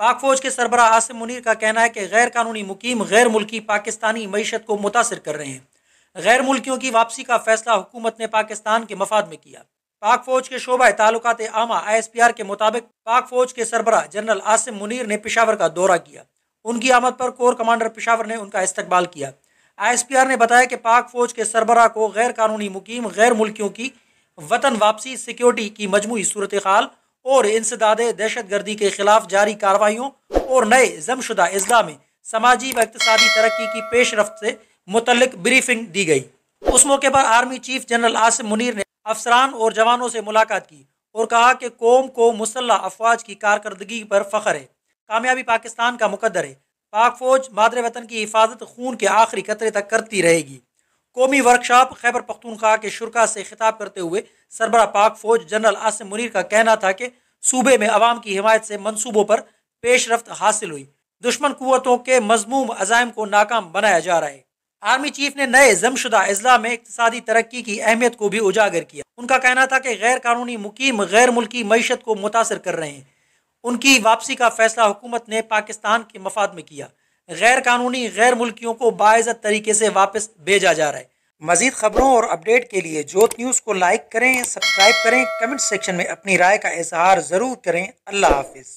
पाक फौज के सरबराह आसिम मुनीर का कहना है कि गैर कानूनी मुकीम गैर मुल्की पाकिस्तानी मीशत को मुतासर कर रहे हैं। गैर मुल्कियों की वापसी का फैसला हुकूमत ने पाकिस्तान के मफाद में किया। पाक फौज के शोबा ताल्लुकात आमा ISPR के मुताबिक पाक फौज के सरबराह जनरल आसिम मुनीर ने पेशावर का दौरा किया। उनकी आमद पर कोर कमांडर पेशावर ने उनका इस्तकबाल किया। ISPR ने बताया कि पाक फौज के सरबराह को गैर कानूनी मुकीम गैर मुल्कियों की वतन वापसी, सिक्योरिटी की मजमूई सूरत हाल और इंसदाद दहशत गर्दी के खिलाफ जारी कार्रवाइयों और नए जमशुदा अजला में समाजी व इक्तसादी तरक्की की पेशरफ्त से मुतल्लिक ब्रीफिंग दी गई। उस मौके पर army chief general Asim Munir ने अफसरान और जवानों से मुलाकात की और कहा कि कौम को मुसल्लह अफवाज की कारकर्दगी पर फख्र है। कामयाबी पाकिस्तान का मुकद्दर है। पाक फौज मादरे वतन की हिफाजत खून के आखिरी कतरे तक करती रहेगी। कौमी वर्कशॉप खैबर पख्तूनख्वा के शुरा से खिताब करते हुए सरबराह पाक फौज जनरल आसिम मुनीर का कहना था कि सूबे में अवाम की हिमायत से मनसूबों पर पेशरफ्त हासिल हुई। दुश्मन कुव्वतों के मजमूम अज़ाइम को नाकाम बनाया जा रहा है। आर्मी चीफ ने नए जमशुदा अजला में इक्तसादी तरक्की की अहमियत को भी उजागर किया। उनका कहना था कि गैर कानूनी मुकीम गैर मुल्की मीशत को मुतासर कर रहे हैं। उनकी वापसी का फैसला हुकूमत ने पाकिस्तान के मफाद में किया। गैर कानूनी गैर मुल्कियों को बाइज़्ज़त तरीके से वापस भेजा जा रहा है। मज़ीद खबरों और अपडेट के लिए जोत न्यूज़ को लाइक करें, सब्सक्राइब करें, कमेंट सेक्शन में अपनी राय का इजहार ज़रूर करें। अल्लाह हाफिज़।